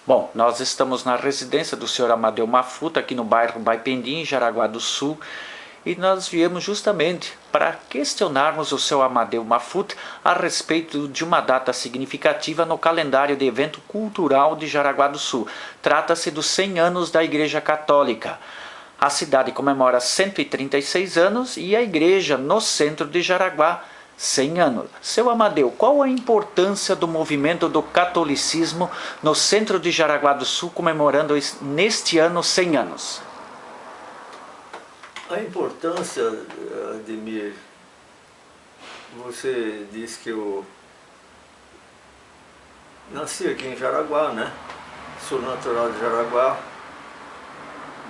Bom, nós estamos na residência do Sr. Amadeu Mafuta, aqui no bairro Baipendi, em Jaraguá do Sul, e nós viemos justamente para questionarmos o Sr. Amadeu Mafuta a respeito de uma data significativa no calendário de evento cultural de Jaraguá do Sul. Trata-se dos 100 anos da Igreja Católica. A cidade comemora 136 anos e a igreja no centro de Jaraguá 100 anos. Seu Amadeu, qual a importância do movimento do catolicismo no centro de Jaraguá do Sul, comemorando neste ano 100 anos? A importância, Ademir, você disse que eu nasci aqui em Jaraguá, né? Sou natural de Jaraguá.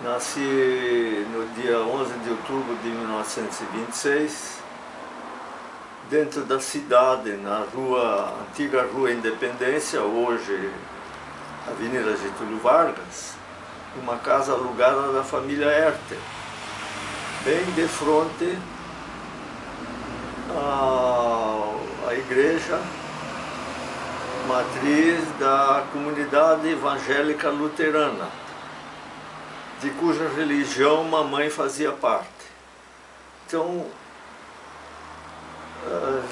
Nasci no dia 11 de outubro de 1926, dentro da cidade, na antiga Rua Independência, hoje Avenida Getúlio Vargas, uma casa alugada da família Herter, bem de frente à igreja matriz da comunidade evangélica luterana, de cuja religião mamãe fazia parte. Então,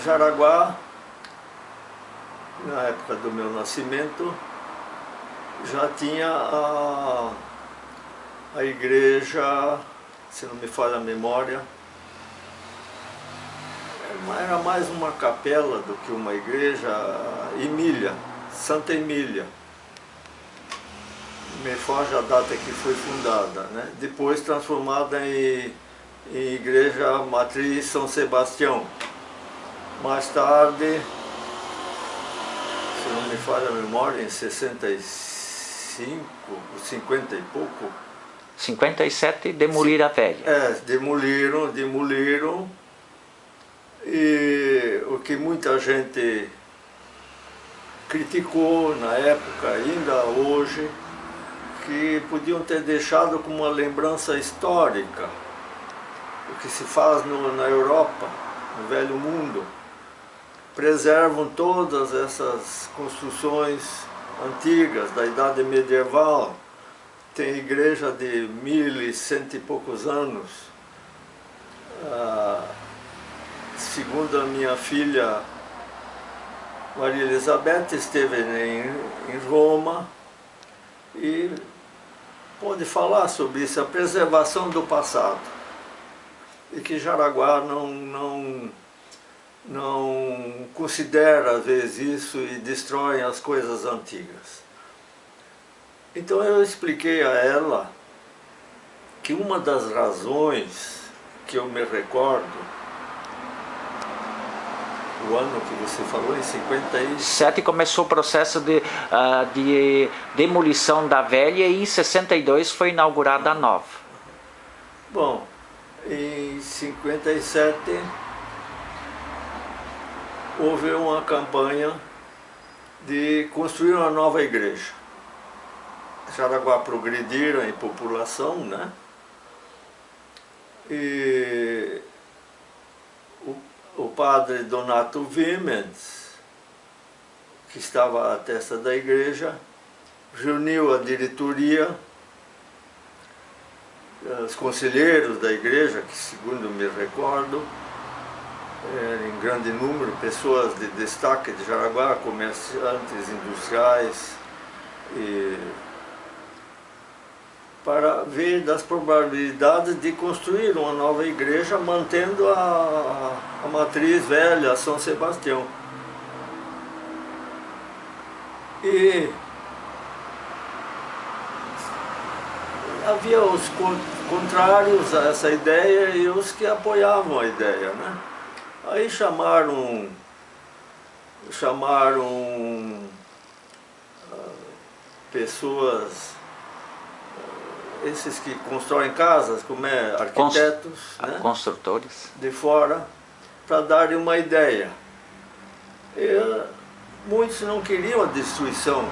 Jaraguá, na época do meu nascimento, já tinha a igreja, se não me falha a memória, era mais uma capela do que uma igreja, Emília, Santa Emília. Me foge a data que foi fundada, né? Depois transformada em igreja matriz São Sebastião. Mais tarde, se não me falha a memória, em 65, 50 e pouco. 57, demoliram a velha. Demoliram. E o que muita gente criticou na época, ainda hoje, que podiam ter deixado como uma lembrança histórica o que se faz na Europa, no Velho Mundo. Preservam todas essas construções antigas, da Idade Medieval. Tem igreja de 1100 e poucos anos. Segundo a minha filha Maria Elizabeth, esteve em Roma e pode falar sobre isso, a preservação do passado. E que Jaraguá não considera às vezes isso e destrói as coisas antigas. Então eu expliquei a ela que uma das razões que eu me recordo, o ano que você falou, em 57, começou o processo de demolição da velha e em 62 foi inaugurada a nova. Bom, em 57 houve uma campanha de construir uma nova igreja. Jaraguá progrediram em população, né? E o padre Donato Wimens, que estava à testa da igreja, reuniu a diretoria, os conselheiros da igreja, que segundo me recordo, eram em grande número, pessoas de destaque de Jaraguá, comerciantes, industriais, para ver das probabilidades de construir uma nova igreja mantendo a matriz velha, São Sebastião. E havia os contrários a essa ideia e os que apoiavam a ideia, né? Aí chamaram pessoas, esses que constroem casas, como arquitetos, né? Construtores de fora, para darem uma ideia. E muitos não queriam a destruição,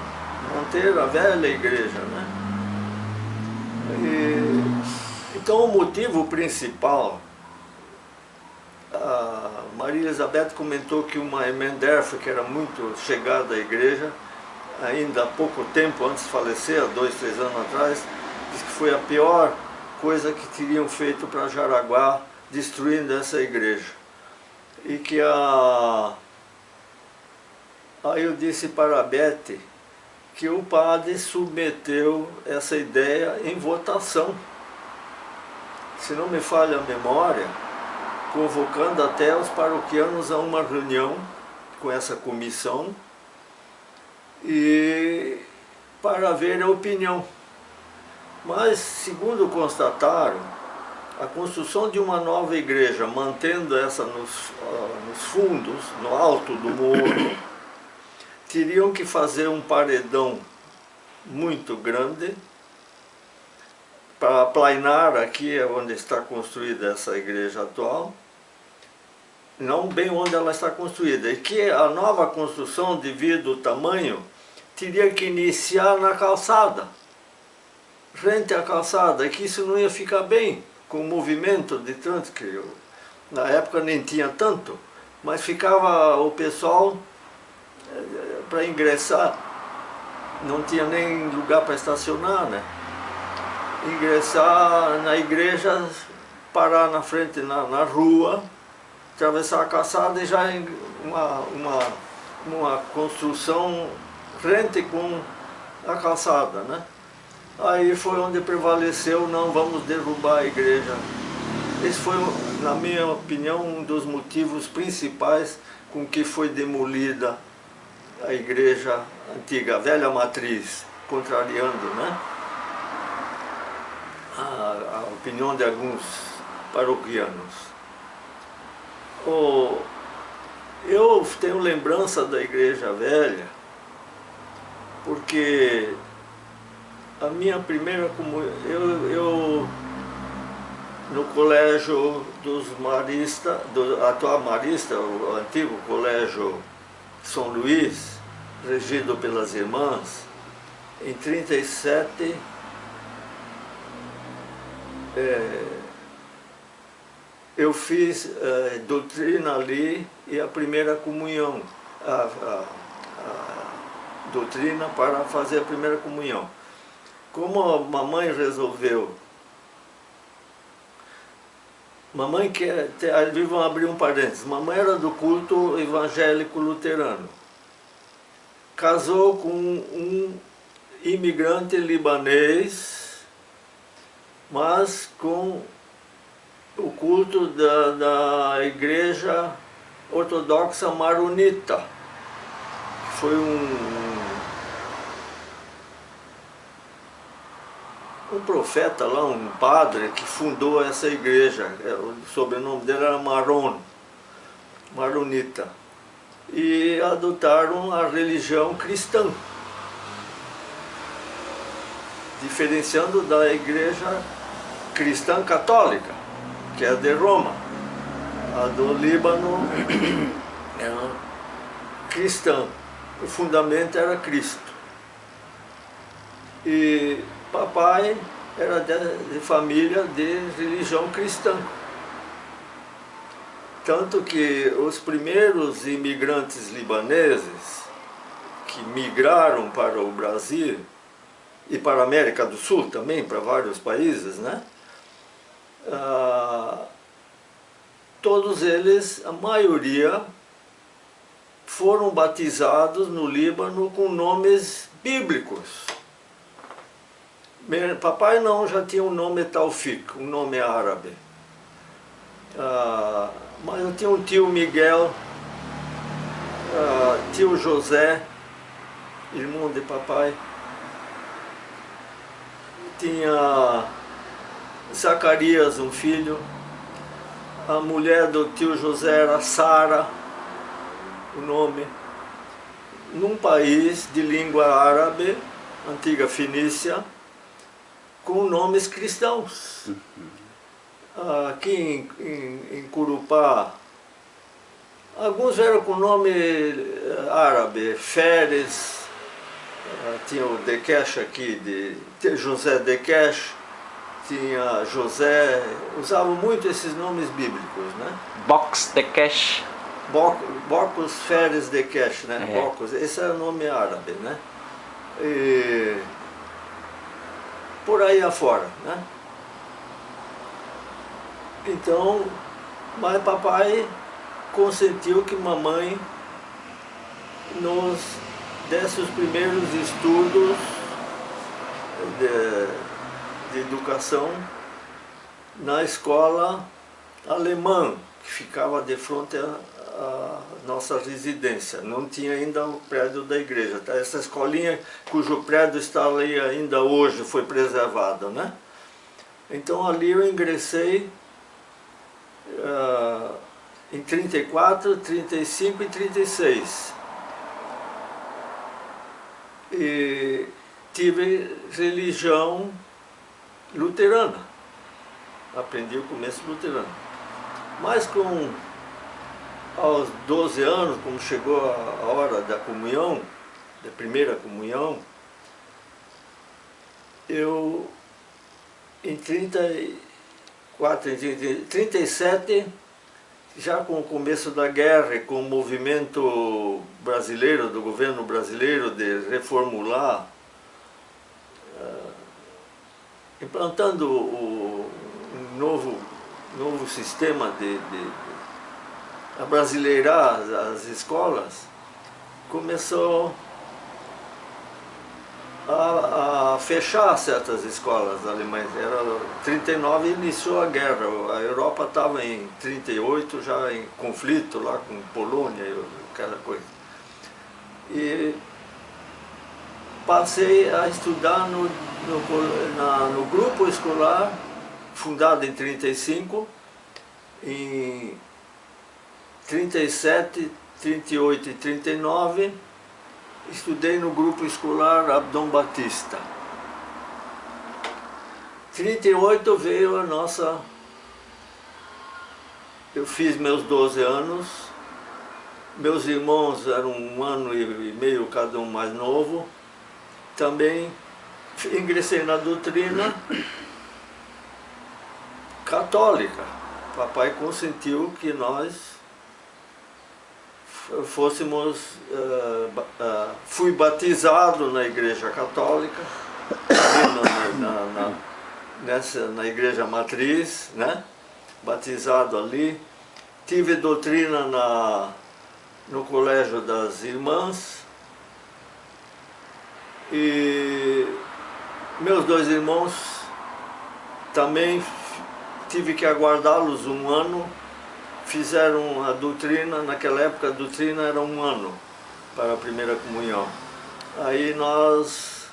manter a velha igreja, né? Então o motivo principal, a Maria Elizabeth comentou que uma Emenderfa, que era muito chegada à igreja, ainda há pouco tempo, antes de falecer, há 2, 3 anos atrás, disse que foi a pior coisa que teriam feito para Jaraguá, destruindo essa igreja. E que aí eu disse para a Beth que o padre submeteu essa ideia em votação, se não me falha a memória, convocando até os paroquianos a uma reunião com essa comissão e para ver a opinião. Mas, segundo constataram, a construção de uma nova igreja, mantendo essa nos fundos, no alto do morro, teriam que fazer um paredão muito grande para aplainar aqui onde está construída essa igreja atual, não bem onde ela está construída, e que a nova construção, devido ao tamanho, teria que iniciar na calçada, frente à calçada, e que isso não ia ficar bem com o movimento de trânsito, que na época nem tinha tanto, mas ficava o pessoal para ingressar, não tinha nem lugar para estacionar, né? Ingressar na igreja, parar na frente, na rua, atravessar a calçada e já em uma construção frente com a calçada, né? Aí foi onde prevaleceu, não vamos derrubar a igreja. Esse foi, na minha opinião, um dos motivos principais com que foi demolida a igreja antiga, a velha matriz, contrariando, né, a opinião de alguns paroquianos. Eu tenho lembrança da igreja velha, porque a minha primeira comunhão, eu no colégio dos maristas, do atual marista, o antigo colégio São Luís, regido pelas irmãs, em 37, eu fiz doutrina ali e a primeira comunhão, a doutrina para fazer a primeira comunhão. Como a mamãe resolveu, mamãe quer, vamos abrir um parênteses, mamãe era do culto evangélico luterano, casou com um imigrante libanês, mas com o culto da igreja ortodoxa maronita. Foi um profeta lá, um padre que fundou essa igreja, o sobrenome dele era maronita, e adotaram a religião cristã, diferenciando da igreja cristã católica, que é a de Roma. A do Líbano era cristã, o fundamento era Cristo. E papai era de família de religião cristã. Tanto que os primeiros imigrantes libaneses que migraram para o Brasil e para a América do Sul também, para vários países, né? Todos eles, a maioria, foram batizados no Líbano com nomes bíblicos. Papai não, já tinha um nome Taufik, um nome árabe. Mas eu tinha um tio Miguel, tio José, irmão de papai. Tinha Zacarias, um filho. A mulher do tio José era Sara, o nome. Num país de língua árabe, antiga Fenícia, com nomes cristãos. Aqui em Curupá, alguns eram com nome árabe, Feres, tinha o Dekesh aqui, José Dekesh, tinha José, usavam muito esses nomes bíblicos, né? Box Bocos Feres Dekesh, né? Bocos, esse era o nome árabe, né? e por aí afora, né? Então, mas papai consentiu que mamãe nos desse os primeiros estudos de educação na escola alemã, que ficava de frente à nossa residência. Não tinha ainda o prédio da igreja. Essa escolinha, cujo prédio está ali ainda hoje, foi preservado, né? Então ali eu ingressei em 34, 35 e 36. E tive religião luterana. Aprendi o começo luterano. Mas aos 12 anos, quando chegou a hora da comunhão, da primeira comunhão, eu, em 37, já com o começo da guerra e com o movimento brasileiro, do governo brasileiro de reformular, implantando um novo sistema de abrasileirar as escolas, começou a fechar certas escolas alemãs. Era 39 iniciou a guerra, a Europa estava em 38 já em conflito lá com Polônia e aquela coisa. E passei a estudar no grupo escolar, fundado em 35, em 37, 38 e 39, estudei no grupo escolar Abdom Batista. 38 veio a nossa... Eu fiz meus 12 anos, meus irmãos eram 1 ano e meio cada um mais novo. Também ingressei na doutrina católica. Papai consentiu que nós fôssemos... fui batizado na igreja católica, na igreja matriz, né? Batizado ali. Tive doutrina no colégio das irmãs. E meus 2 irmãos também tive que aguardá-los 1 ano. Fizeram a doutrina, naquela época a doutrina era 1 ano para a primeira comunhão. Aí nós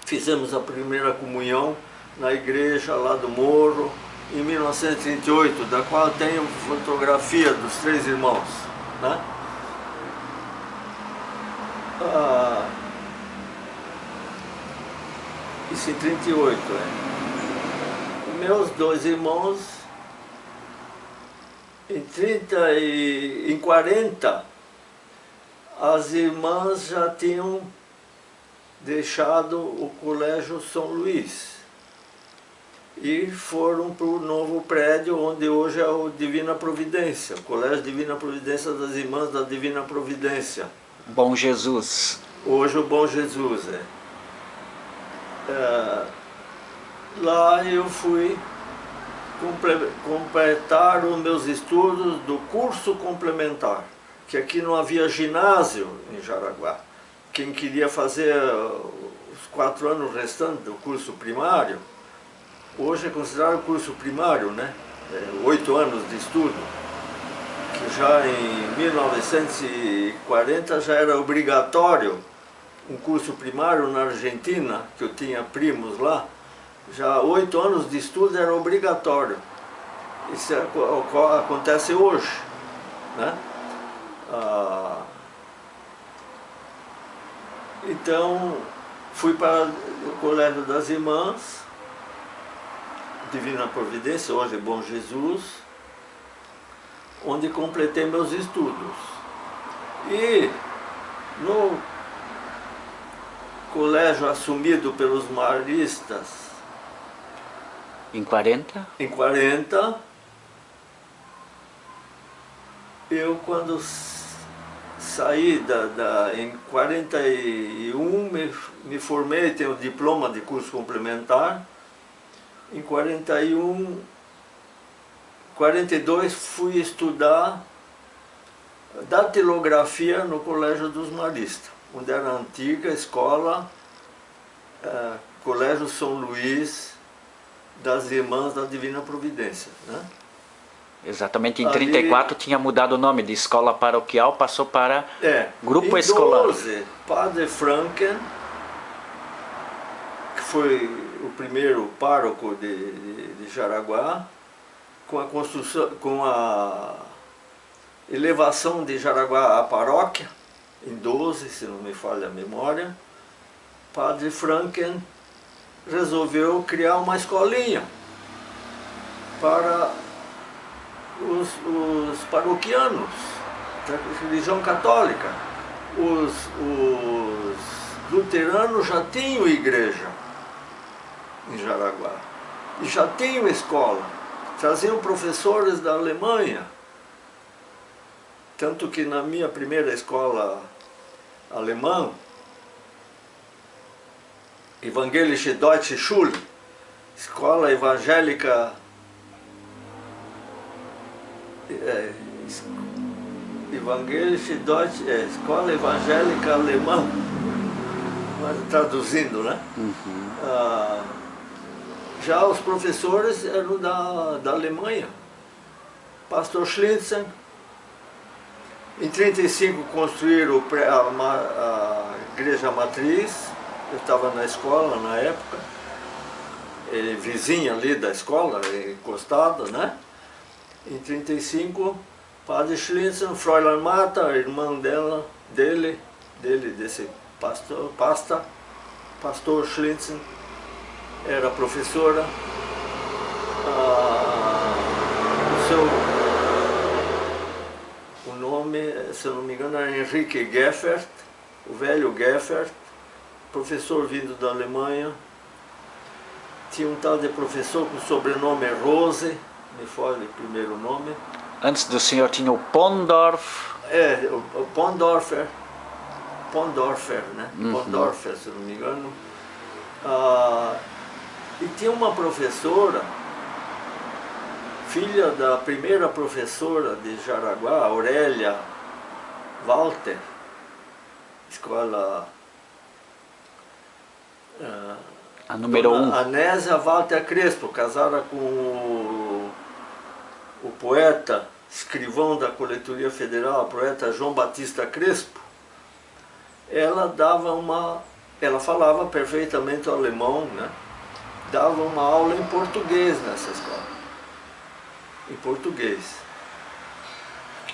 fizemos a primeira comunhão na igreja lá do Morro, em 1938, da qual tenho fotografia dos 3 irmãos, né? Isso em 38, Meus 2 irmãos, em 40, as irmãs já tinham deixado o colégio São Luís e foram para o novo prédio onde hoje é o Divina Providência, o Colégio Divina Providência das Irmãs da Divina Providência. Bom Jesus. Hoje o Bom Jesus, lá eu fui completar os meus estudos do curso complementar, que aqui não havia ginásio em Jaraguá. Quem queria fazer os 4 anos restantes do curso primário, hoje é considerado curso primário, né? 8 anos de estudo, que já em 1940 já era obrigatório um curso primário na Argentina, que eu tinha primos lá. Já 8 anos de estudo era obrigatório. Isso acontece hoje, né? Então, fui para o Colégio das Irmãs, Divina Providência, hoje é Bom Jesus, onde completei meus estudos. E no colégio assumido pelos maristas, em 40? Em 40, eu quando saí em 41, me formei, tenho diploma de curso complementar. Em 42 fui estudar datilografia no Colégio dos Maristas, onde era a antiga escola, Colégio São Luís das Irmãs da Divina Providência, né? Exatamente, em 34 tinha mudado o nome de escola paroquial, passou para grupo escolar. Em 12, Padre Franken, que foi o primeiro pároco de Jaraguá, com a construção, com a elevação de Jaraguá à paróquia, em 12, se não me falha a memória, Padre Franken resolveu criar uma escolinha para os paroquianos da religião católica. Os luteranos já tinham igreja em Jaraguá e já tinham escola, traziam professores da Alemanha, tanto que na minha primeira escola alemã, Evangelische Deutsche Schule, escola evangélica, Evangelische Deutsche, escola evangélica alemã, traduzindo, né? Já os professores eram da Alemanha. Pastor Schlintzen. Em 35 construíram a igreja matriz. Eu estava na escola na época, vizinha ali da escola, encostada, né? Em 35, Padre Schlintzen, Fräulein Marta, a irmã desse pastor Schlintzen, era professora. O nome, se eu não me engano, era Henrique Geffert, o velho Geffert, professor vindo da Alemanha. Tinha um tal de professor com o sobrenome Rose, me fala o primeiro nome. Antes do senhor tinha o Pondorf. O Pondorfer, né? Pondorfer, se não me engano. E tinha uma professora, filha da primeira professora de Jaraguá, Aurélia Walter, escola... a número 1. Anésia Walter Crespo, casada com o poeta, escrivão da Coletoria Federal, o poeta João Batista Crespo. Ela falava perfeitamente o alemão, né? Dava uma aula em português nessa escola, em português.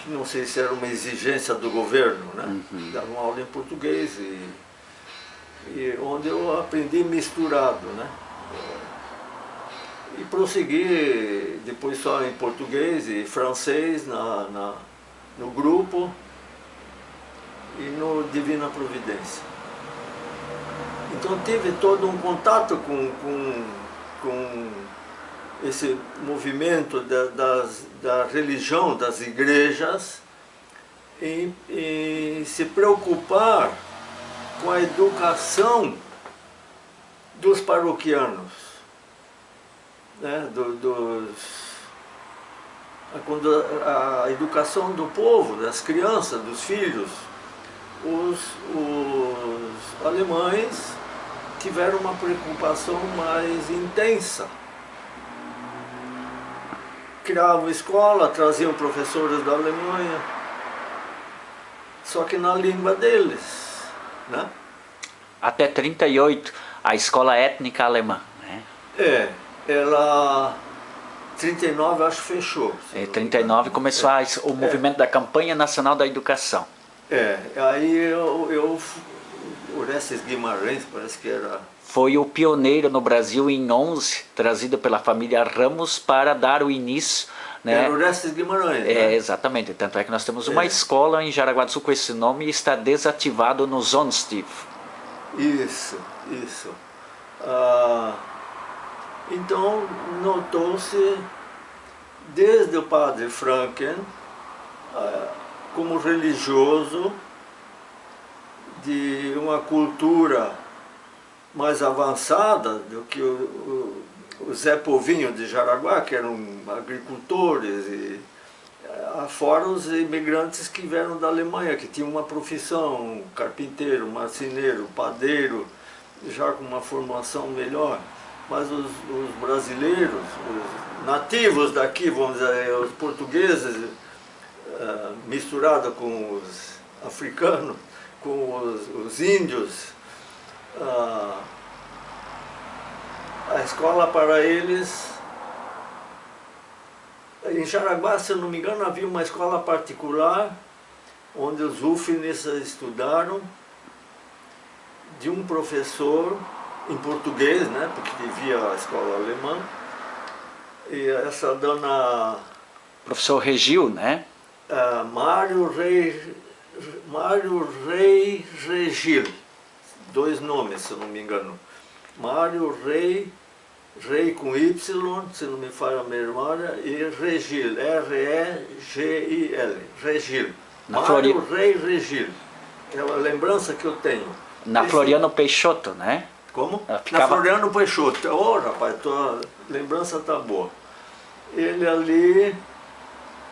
Não sei se era uma exigência do governo, né? Dava uma aula em português e onde eu aprendi misturado, né? E prossegui depois só em português e francês no grupo e no Divina Providência. Então tive todo um contato com esse movimento da religião, das igrejas, em se preocupar com a educação dos paroquianos, né? A educação do povo, das crianças, dos filhos. Os alemães tiveram uma preocupação mais intensa. Criavam escola, traziam professores da Alemanha, só que na língua deles, né? Até 38, a escola étnica alemã, né? Ela... 39 acho que fechou. Em 39 começou o movimento da Campanha Nacional da Educação. Aí Orestes Guimarães, parece que era... Foi o pioneiro no Brasil em 11, trazido pela família Ramos para dar o início, né? Era Orestes Guimarães, né? Exatamente. Tanto é que nós temos uma escola em Jaraguá do Sul com esse nome e está desativado no Zonstiv. Isso. Então, notou-se, desde o padre Franken, como religioso, de uma cultura mais avançada do que o Zé Povinho de Jaraguá, que eram agricultores, e fora os imigrantes que vieram da Alemanha, que tinham uma profissão, carpinteiro, marceneiro, padeiro, já com uma formação melhor. Mas os brasileiros, os nativos daqui, vamos dizer, os portugueses, misturados com os africanos, com os índios, a escola para eles, em Jaraguá, se eu não me engano, havia uma escola particular, onde os Rufines estudaram, de um professor em português, né, porque vivia a escola alemã, e essa dona... Professor Regil, né? Mário Rei Regil, dois nomes, se eu não me engano. Mário Rei com Y, se não me falha a memória, e Regil, R-E-G-I-L, Regil. Mário Rei Regil, é a lembrança que eu tenho. Na Floriano Peixoto, né? Como? Na Floriano Peixoto. Ô, rapaz, tua lembrança tá boa. Ele ali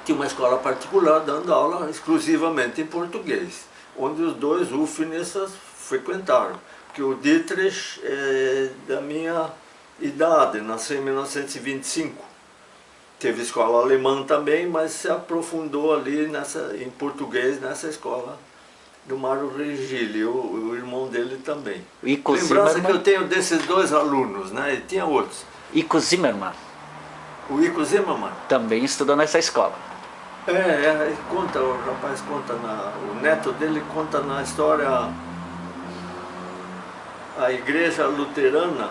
tinha uma escola particular dando aula exclusivamente em português, onde os dois Rufinestas frequentaram. Que o Dietrich é da minha idade, nasceu em 1925. Teve escola alemã também, mas se aprofundou ali em português nessa escola do Mário Regili, o irmão dele também. Lembrança que eu tenho desses dois alunos, né? E tinha outros. Ico Zimmermann. O Ico Zimmermann? Também estudou nessa escola. Conta, o rapaz conta, o neto dele conta na história, a igreja luterana,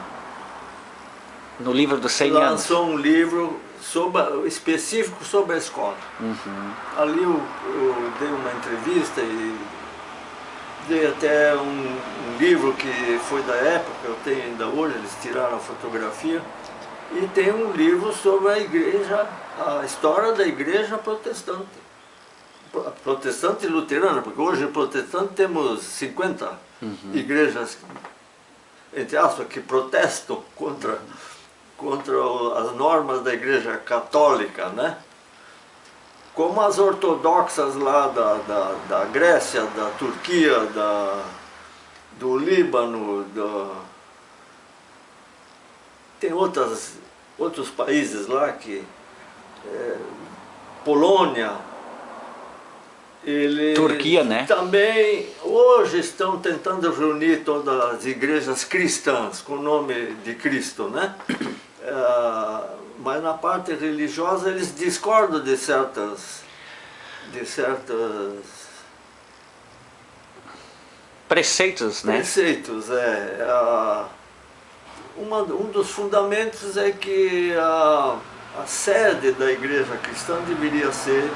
no livro dos 100 anos, lançou um livro específico sobre a escola. Ali eu dei uma entrevista e dei até um livro que foi da época, eu tenho ainda hoje, eles tiraram a fotografia, e tem um livro sobre a igreja, a história da igreja protestante. Protestante e luterana, porque hoje protestante temos 50 igrejas, entre aspas, que protestam contra as normas da igreja católica, né? Como as ortodoxas lá da Grécia, da Turquia, do Líbano, tem outros países lá que... Polônia, eles Turquia, né? Também hoje estão tentando reunir todas as igrejas cristãs com o nome de Cristo, né? Mas na parte religiosa eles discordam de certas preceitos, né? Preceitos, um dos fundamentos é que a sede da igreja cristã deveria ser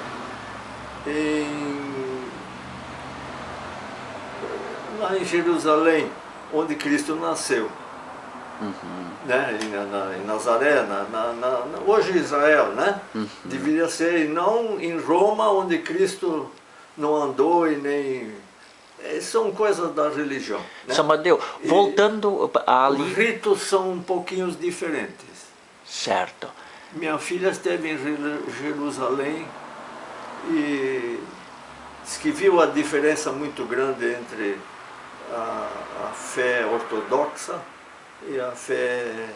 lá em Jerusalém, onde Cristo nasceu. Né? Em Nazaré, hoje Israel, né? Deveria ser, e não em Roma, onde Cristo não andou e nem... São coisas da religião, né? São Amadeu, voltando ali... Os ritos são um pouquinho diferentes. Certo. Minha filha esteve em Jerusalém e disse que viu a diferença muito grande entre a fé ortodoxa e a fé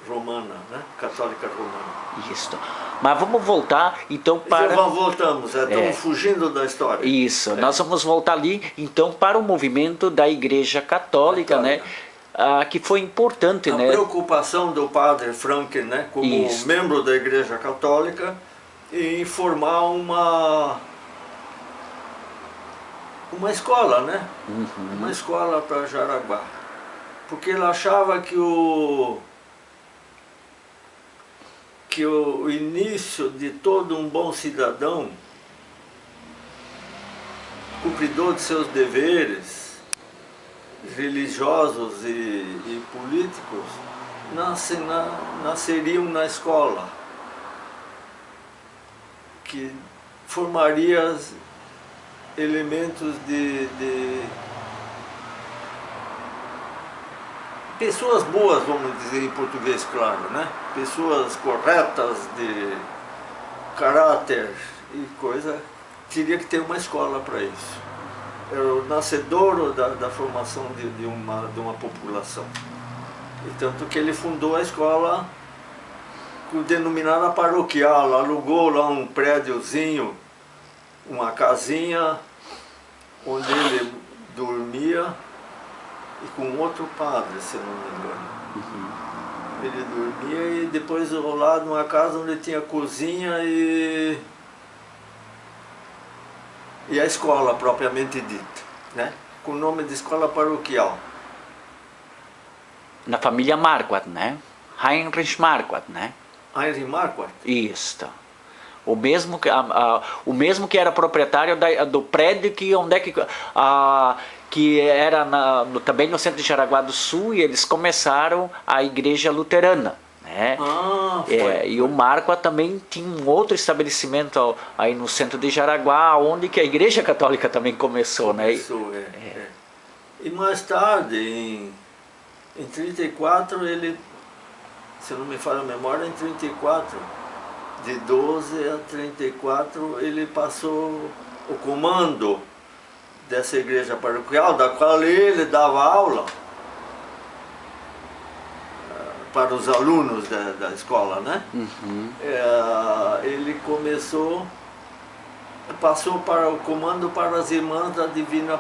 romana, né? Católica romana. Isso. Mas vamos voltar então para... Voltamos, estamos fugindo da história. Isso, nós vamos voltar ali então para o movimento da Igreja Católica, né? Que foi importante, né? A preocupação do padre Frank, né, como membro da Igreja Católica, em formar uma escola, né? Uma escola para Jaraguá. Porque ele achava que o início de todo um bom cidadão, cumpridor de seus deveres religiosos e políticos, nasceriam na escola, que formaria elementos pessoas boas, vamos dizer em português claro, né? Pessoas corretas, de caráter e coisa, teria que ter uma escola para isso. Era o nascedouro da formação de uma população. E tanto que ele fundou a escola denominada paroquial, alugou lá um prédiozinho, uma casinha, onde ele dormia e com outro padre, se não me engano. Ele dormia e depois ao lado de uma casa onde tinha cozinha e a escola propriamente dita, né? Com o nome de escola paroquial. Na família Marquardt, né? Heinrich Marquardt, né? Heinrich Marquardt? Isso. O mesmo que era proprietário do prédio que era também no centro de Jaraguá do Sul, e eles começaram a igreja luterana, né? E o Marquardt também tinha um outro estabelecimento aí no centro de Jaraguá, onde que a igreja católica também começou, né? E mais tarde, em 34, ele, se não me falha a memória, em 34, de 12 a 34, ele passou o comando dessa igreja paroquial, da qual ele dava aula para os alunos da escola, né? Ele passou para o comando para as irmãs da Divina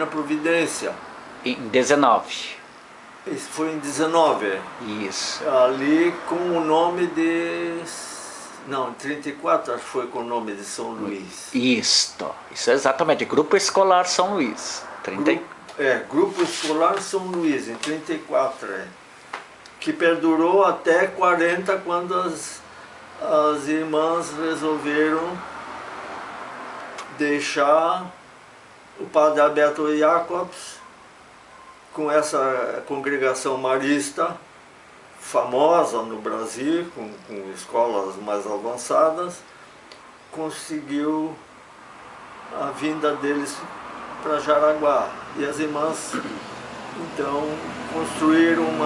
Providência. Em 19. Isso foi em 19. Isso. Ali com o nome de... Não, em 34 acho que foi com o nome de São Luís. Isso é exatamente, Grupo Escolar São Luís. Grupo Escolar São Luís, em 34, que perdurou até 40, quando as irmãs resolveram deixar o padre Alberto Jacobs com essa congregação marista famosa no Brasil, com escolas mais avançadas, conseguiu a vinda deles para Jaraguá. E as irmãs, então, construíram um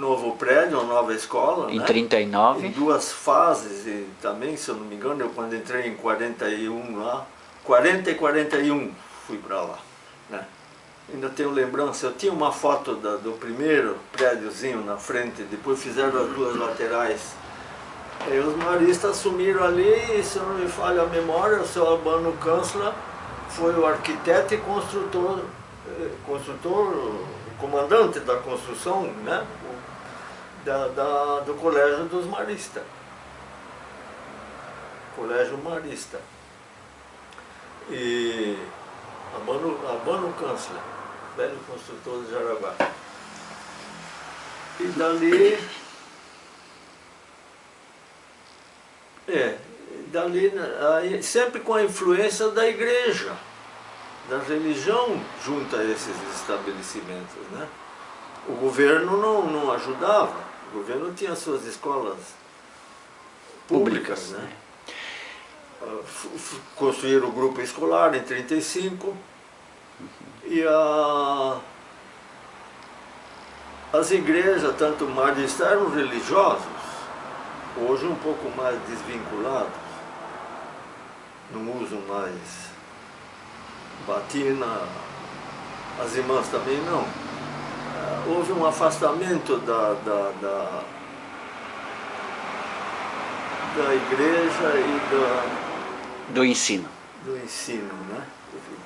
novo prédio, uma nova escola. Em 39. Em duas fases, e também, se eu não me engano, eu quando entrei em 41 lá, 40 e 41 fui para lá, né? Ainda tenho lembrança, eu tinha uma foto do primeiro prédiozinho na frente, depois fizeram as duas laterais. E os maristas assumiram ali, e se não me falha a memória, o seu Albano Kanzler foi o arquiteto e construtor, o comandante da construção, né? Do Colégio dos Maristas. Colégio Marista. E Albano Kanzler, velho construtor de Jaraguá. E dali, sempre com a influência da igreja, da religião junto a esses estabelecimentos, né? O governo não ajudava, o governo tinha suas escolas públicas, né? Construíram o grupo escolar em 35 e as igrejas, tanto maristas, eram religiosos, hoje um pouco mais desvinculados, não usam mais batina, as irmãs também não. Houve um afastamento da igreja e do ensino. Né?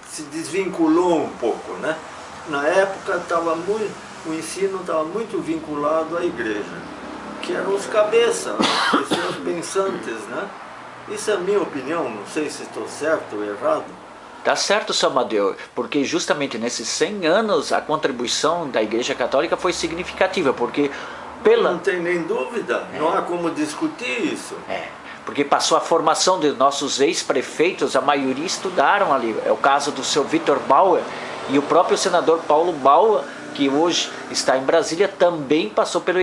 Se desvinculou um pouco, né? Na época o ensino estava muito vinculado à igreja, que eram os cabeças, pessoas pensantes, né? Isso é a minha opinião, não sei se estou certo ou errado. Tá certo, seu Amadeu, porque justamente nesses 100 anos a contribuição da Igreja Católica foi significativa, porque Não tem nem dúvida, não há como discutir isso. Porque passou a formação de nossos ex-prefeitos, a maioria estudaram ali. É o caso do seu Vitor Bauer e o próprio senador Paulo Bauer, que hoje está em Brasília, também passou pelo